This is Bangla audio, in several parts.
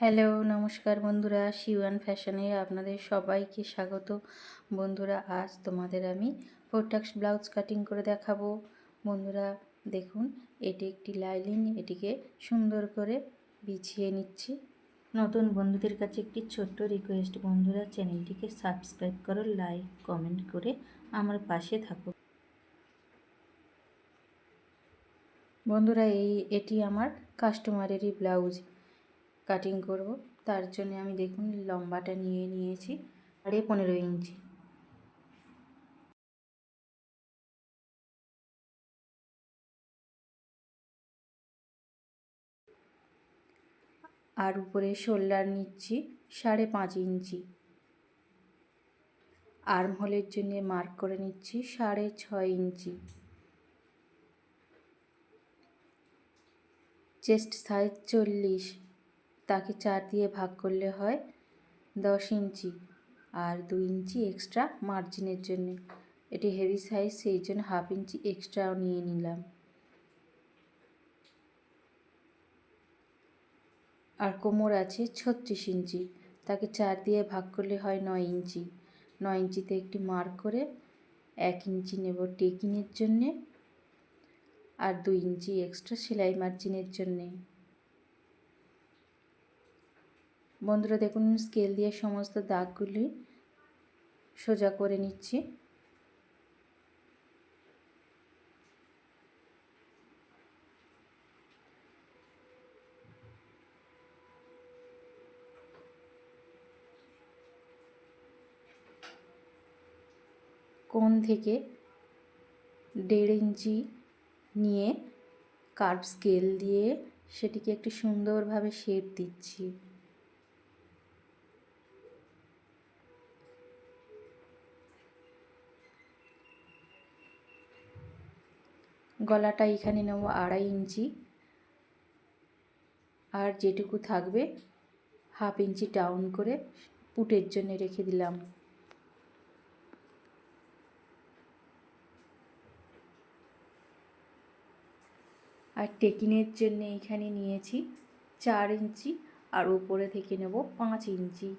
হ্যালো, নমস্কার বন্ধুরা, শিওয়ান ফ্যাশনে আপনাদের সবাইকে স্বাগত। বন্ধুরা, আজ তোমাদের আমি পোর্টাক্স ব্লাউজ কাটিং করে দেখাবো। বন্ধুরা দেখুন, এটি একটি লাইলিন, এটিকে সুন্দর করে বিছিয়ে নিচ্ছি। নতুন বন্ধুদের কাছে একটি ছোট্ট রিকোয়েস্ট, বন্ধুরা চ্যানেলটিকে সাবস্ক্রাইব করো, লাইক কমেন্ট করে আমার পাশে থাকো। বন্ধুরা এটি আমার কাস্টমারেরই ব্লাউজ কাটিং করব। তার জন্য আমি দেখুন লম্বাটা নিয়েছি 15.5 ইঞ্চি। আর উপরে শোল্ডার নিচ্ছি 5.5 ইঞ্চি। আর্ম হোলের জন্য মার্ক করে নিচ্ছি 6.5 ইঞ্চি। চেস্ট সাইজ 40, তাকে 4 দিয়ে ভাগ করলে হয় 10 ইঞ্চি। আর 2 ইঞ্চি এক্সট্রা মার্জিনের জন্য, এটি হেভি সাইজ, সেই জন্য 1/2 ইঞ্চি এক্সট্রাও নিয়ে নিলাম। আর কোমর আছে 36 ইঞ্চি, তাকে 4 দিয়ে ভাগ করলে হয় 9 ইঞ্চি। 9 ইঞ্চিতে একটি মার্ক করে 1 ইঞ্চি নেব টেকিংয়ের জন্যে, আর 2 ইঞ্চি এক্সট্রা সেলাই মার্জিনের জন্যে। বন্ধুরা দেখুন, স্কেল দিয়ে সমস্ত দাগগুলি সোজা করে নিচ্ছি। কোণ থেকে 1.5 ইঞ্চি নিয়ে কার্ভ স্কেল দিয়ে সেটিকে একটু সুন্দরভাবে শেপ দিচ্ছি। গলাটা এখানে নেব 2.5 ইঞ্চি, আর যেটুকু থাকবে 1/2 ইঞ্চি ডাউন করে পুটের জন্য রেখে দিলাম। আর টেকিনের জন্য এখানে নিয়েছি 4 ইঞ্চি, আর উপরে থেকে নেব 5 ইঞ্চি।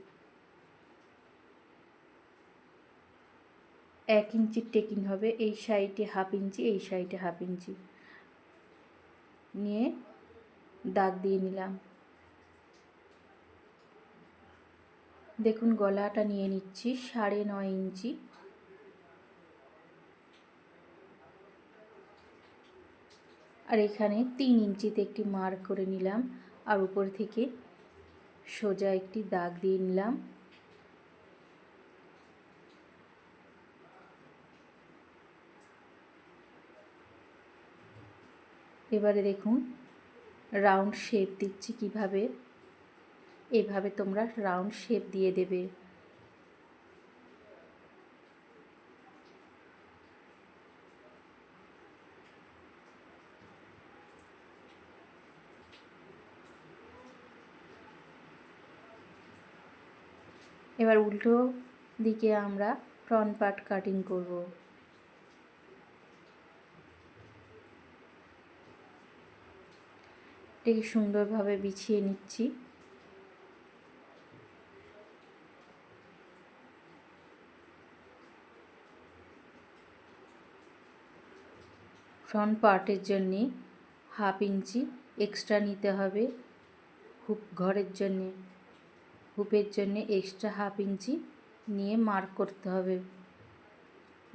1 ইঞ্চির টেকিং হবে, এই সাইডে 1/2 ইঞ্চি, এই সাইডে 1/2 ইঞ্চি নিয়ে দাগ দিয়ে নিলাম। দেখুন গলাটা নিয়ে নিচ্ছি 9.5 ইঞ্চি। আর এখানে 3 ইঞ্চিতে একটি মার্ক করে নিলাম, আর উপর থেকে সোজা একটি দাগ দিয়ে নিলাম। এবারে দেখুন রাউন্ড শেপ দিচ্ছি কিভাবে। এভাবে তোমরা রাউন্ড শেপ দিয়ে দেবে। এবার উল্টো দিকে আমরা ফ্রন্ট পার্ট কাটিং করব। এটাকে সুন্দরভাবে বিছিয়ে নিচ্ছি। ফ্রন্ট পার্টের জন্যে 1/2 ইঞ্চি এক্সট্রা নিতে হবে। হুপ ঘরের জন্যে, হুপের জন্যে এক্সট্রা 1/2 ইঞ্চি নিয়ে মার্ক করতে হবে।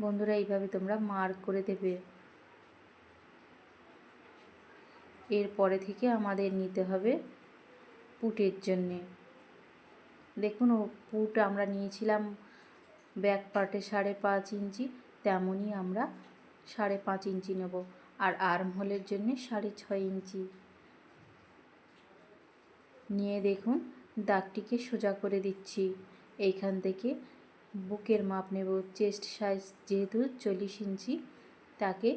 বন্ধুরা এইভাবে তোমরা মার্ক করে দেবে। এরপরে থেকে আমাদের নিতে হবে পুটের জন্যে। দেখুন পুট আমরা নিয়েছিলাম ব্যাক পার্টে 5.5 ইঞ্চি, তেমনই আমরা 5.5 ইঞ্চি নেব। আর আর্ম হোলের জন্য 6.5 ইঞ্চি নিয়ে দেখুন দাগটিকে সোজা করে দিচ্ছি। এইখান থেকে বুকের মাপ নেব। চেস্ট সাইজ যেহেতু 40 ইঞ্চি, তাকে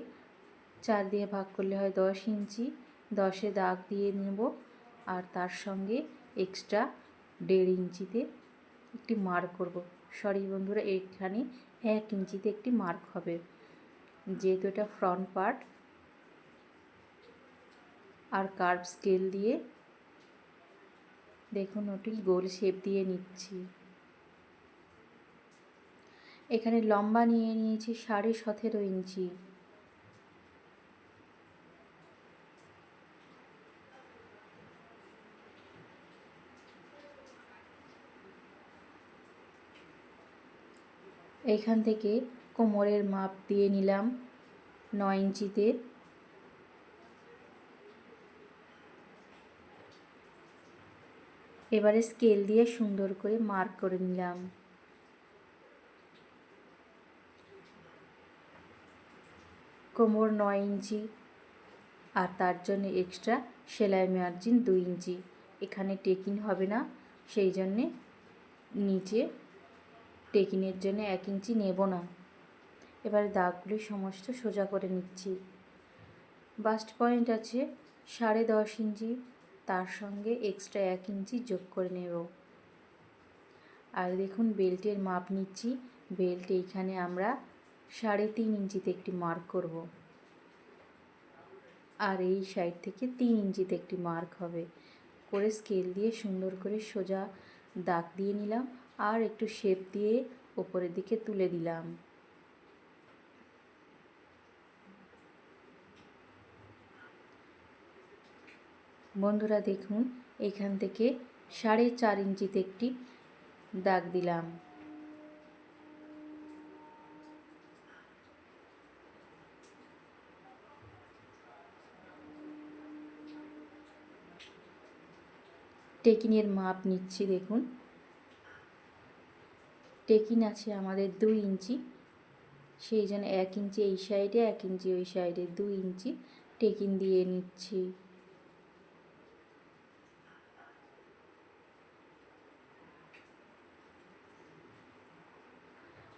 4 দিয়ে ভাগ করলে হয় 10 ইঞ্চি। 10-এ দাগ দিয়ে নেব, আর তার সঙ্গে এক্সট্রা 1.5 ইঞ্চিতে একটি মার্ক করব। সরি বন্ধুরা, এখানে 1 ইঞ্চিতে একটি মার্ক হবে, যেহেতু এটা ফ্রন্ট পার্ট। আর কার্ভ স্কেল দিয়ে দেখুন ওটি গোল শেপ দিয়ে নিচ্ছি। এখানে লম্বা নিয়ে নিয়েছি 17.5 ইঞ্চি। এইখান থেকে কোমরের মাপ দিয়ে নিলাম 9 ইঞ্চিতে। এবারে স্কেল দিয়ে সুন্দর করে মার্ক করে নিলাম। কোমর 9 ইঞ্চি আর তার জন্য এক্সট্রা সেলাই মার্জিন 2 ইঞ্চি। এখানে টেকিং হবে না, সেই জন্যে নিচে টেকিংয়ের জন্য 1 ইঞ্চি নেব না। এবারে দাগগুলি সমস্ত সোজা করে নিচ্ছি। বাস্ট পয়েন্ট আছে 10.5 ইঞ্চি, তার সঙ্গে এক্সট্রা 1 ইঞ্চি যোগ করে নেব। আর দেখুন বেল্টের মাপ নিচ্ছি। বেল্ট এইখানে আমরা 3.5 ইঞ্চিতে একটি মার্ক করব, আর এই সাইড থেকে 3 ইঞ্চিতে একটি মার্ক হবে করে স্কেল দিয়ে সুন্দর করে সোজা দাগ দিয়ে নিলাম আর একটু শেপ দিয়ে ওপরের দিকে তুলে দিলাম। বন্ধুরা দেখুন এখান থেকে 4.5 ইঞ্চিতে একটি দাগ দিলাম। টেকিনের মাপ নিচ্ছি। দেখুন টেকিন আছে আমাদের 2 ইঞ্চি, সেই জন্য 1 ইঞ্চি এই সাইডে 1 ইঞ্চি ওই সাইডে 2 ইঞ্চি টেকিন দিয়ে নিচ্ছি।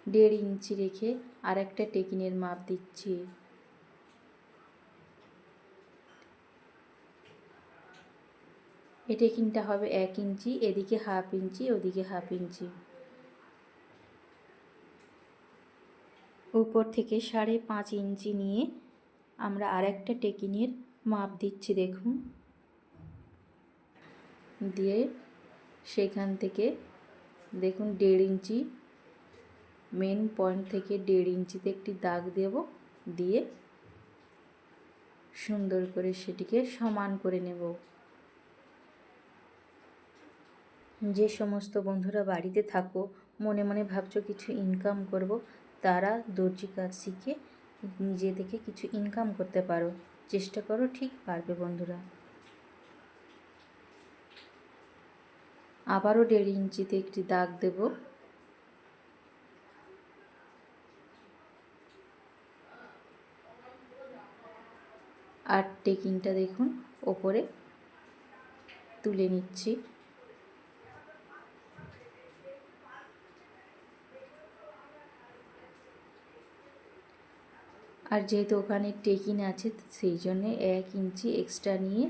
দেড় ইঞ্চি রেখে আর একটা টেকিনের মাপ দিচ্ছি। এই টেকিনটা হবে 1 ইঞ্চি, এদিকে 1/2 ইঞ্চি ওদিকে 1/2 ইঞ্চি। উপর থেকে 5.5 ইঞ্চি নিয়ে আমরা আর একটা টেকিনের মাপ দিচ্ছি। দেখুন দিয়ে সেখান থেকে দেখুন 1.5 ইঞ্চি মেন পয়েন্ট থেকে 1.5 ইঞ্চিতে একটি দাগ দেব, দিয়ে সুন্দর করে সেটিকে সমান করে নেব। যে সমস্ত বন্ধুরা বাড়িতে থাকো মনে মনে ভাবছো কিছু ইনকাম করব, তারা দর্জি কাজ শিখে নিজে থেকে কিছু ইনকাম করতে পারো। চেষ্টা করো, ঠিক পারবে বন্ধুরা। আবারও 1.5 ইঞ্চিতে একটি দাগ দেব, আর টেকিংটা দেখুন ওপরে তুলে নিচ্ছি। আর যেহেতু ওখানে টেকিং আছে সেই জন্যে 1 ইঞ্চি এক্সট্রা নিয়ে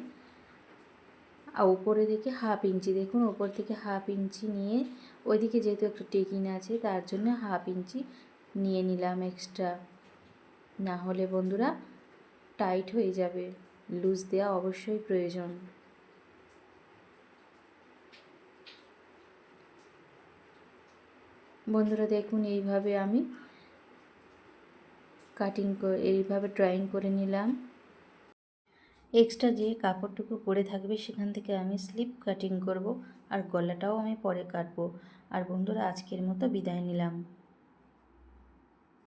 আর উপরে থেকে 1/2 ইঞ্চি, দেখুন ওপর থেকে 1/2 ইঞ্চি নিয়ে ওইদিকে যেহেতু একটু টেকিং আছে তার জন্য 1/2 ইঞ্চি নিয়ে নিলাম এক্সট্রা। না হলে বন্ধুরা টাইট হয়ে যাবে, লুজ দেওয়া অবশ্যই প্রয়োজন। বন্ধুরা দেখুন এইভাবে আমি এইভাবে ড্রয়িং করে নিলাম। এক্সট্রা যে কাপড়টুকু পরে থাকবে সেখান থেকে আমি স্লিপ কাটিং করব, আর গলাটাও আমি পরে কাটবো। আর বন্ধুরা আজকের মতো বিদায় নিলাম।